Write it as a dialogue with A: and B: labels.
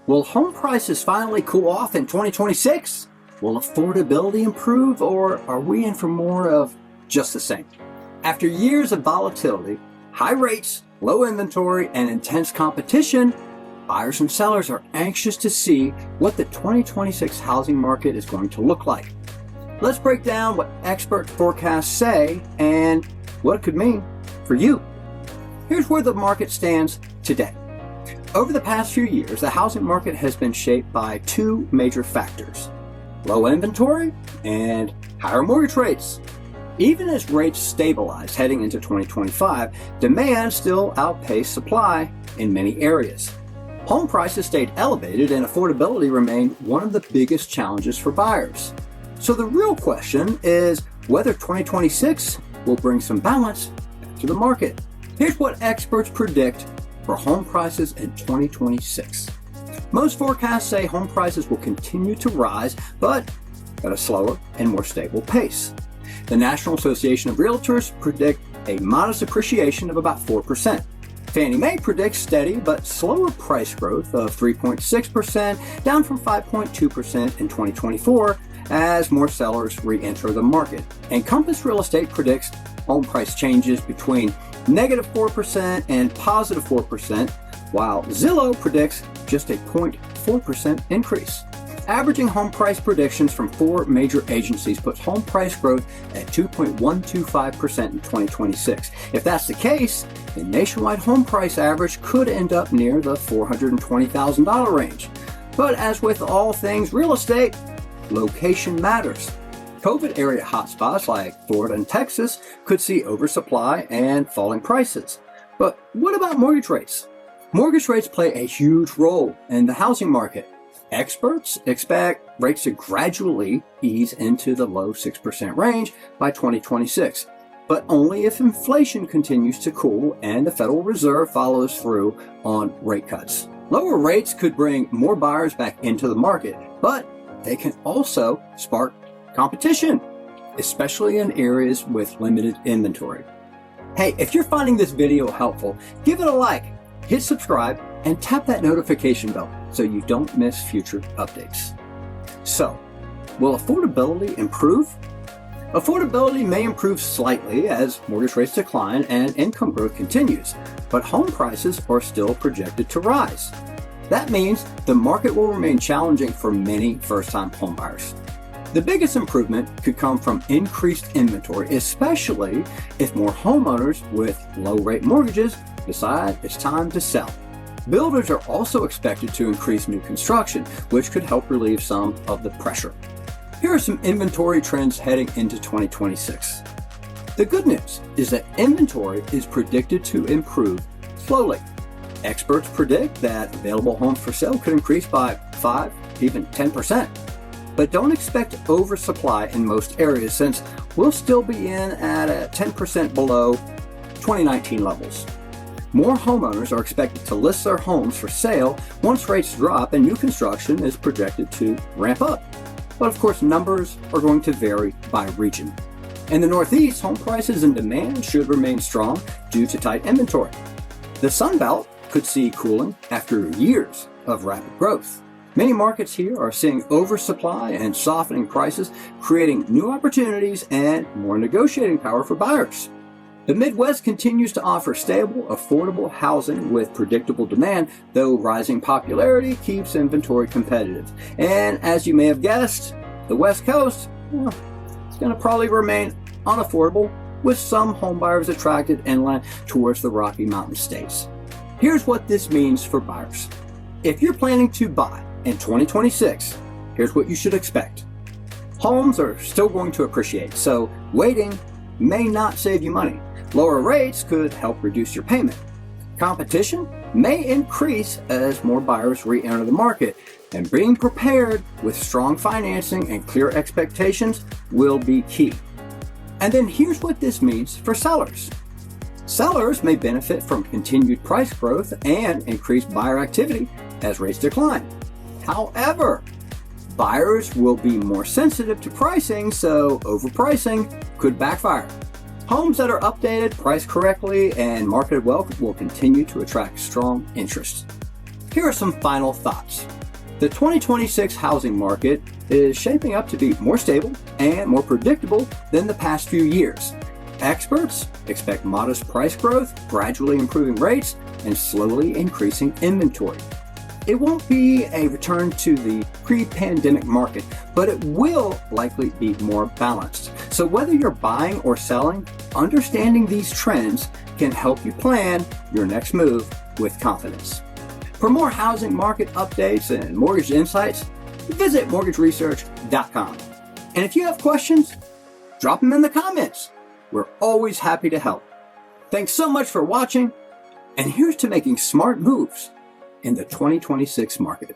A: Will home prices finally cool off in 2026? Will affordability improve, or are we in for more of just the same? After years of volatility, high rates, low inventory, and intense competition, buyers and sellers are anxious to see what the 2026 housing market is going to look like. Let's break down what expert forecasts say and what it could mean for you. Here's where the market stands today. Over the past few years, the housing market has been shaped by two major factors: low inventory and higher mortgage rates. Even as rates stabilize heading into 2025, demand still outpaced supply in many areas. Home prices stayed elevated and affordability remained one of the biggest challenges for buyers. So the real question is whether 2026 will bring some balance to the market. Here's what experts predict for home prices in 2026. Most forecasts say home prices will continue to rise, but at a slower and more stable pace. The National Association of Realtors predict a modest appreciation of about 4%. Fannie Mae predicts steady but slower price growth of 3.6%, down from 5.2% in 2024, as more sellers re-enter the market. And Compass Real Estate predicts home price changes between -4% and +4%, while Zillow predicts just a 0.4% increase. Averaging home price predictions from four major agencies puts home price growth at 2.125% in 2026. If that's the case, the nationwide home price average could end up near the $420,000 range. But as with all things real estate, location matters. COVID area hotspots like Florida and Texas could see oversupply and falling prices. But what about mortgage rates? Mortgage rates play a huge role in the housing market. Experts expect rates to gradually ease into the low 6% range by 2026, but only if inflation continues to cool and the Federal Reserve follows through on rate cuts. Lower rates could bring more buyers back into the market, but they can also spark competition, especially in areas with limited inventory. Hey, if you're finding this video helpful, give it a like, hit subscribe, and tap that notification bell so you don't miss future updates. So, will affordability improve? Affordability may improve slightly as mortgage rates decline and income growth continues, but home prices are still projected to rise. That means the market will remain challenging for many first-time homebuyers. The biggest improvement could come from increased inventory, especially if more homeowners with low-rate mortgages decide it's time to sell. Builders are also expected to increase new construction, which could help relieve some of the pressure. Here are some inventory trends heading into 2026. The good news is that inventory is predicted to improve slowly. Experts predict that available homes for sale could increase by 5, even 10%. But don't expect oversupply in most areas since we'll still be in at a 10% below 2019 levels. More homeowners are expected to list their homes for sale once rates drop and new construction is projected to ramp up. But of course, numbers are going to vary by region. In the Northeast, home prices and demand should remain strong due to tight inventory. The Sun Belt could see cooling after years of rapid growth. Many markets here are seeing oversupply and softening prices, creating new opportunities and more negotiating power for buyers. The Midwest continues to offer stable, affordable housing with predictable demand, though rising popularity keeps inventory competitive. And as you may have guessed, the West Coast, it's going to probably remain unaffordable, with some homebuyers attracted inland towards the Rocky Mountain states. Here's what this means for buyers. If you're planning to buy in 2026, here's what you should expect. Homes are still going to appreciate, so waiting may not save you money. Lower rates could help reduce your payment. Competition may increase as more buyers re-enter the market, and being prepared with strong financing and clear expectations will be key. And then here's what this means for sellers. Sellers may benefit from continued price growth and increased buyer activity as rates decline. However, buyers will be more sensitive to pricing, so overpricing could backfire. Homes that are updated, priced correctly, and marketed well will continue to attract strong interest. Here are some final thoughts. The 2026 housing market is shaping up to be more stable and more predictable than the past few years. Experts expect modest price growth, gradually improving rates, and slowly increasing inventory. It won't be a return to the pre-pandemic market, but it will likely be more balanced. So whether you're buying or selling, understanding these trends can help you plan your next move with confidence. For more housing market updates and mortgage insights, visit mortgageresearch.com. And if you have questions, drop them in the comments. We're always happy to help. Thanks so much for watching, and here's to making smart moves in the 2026 market.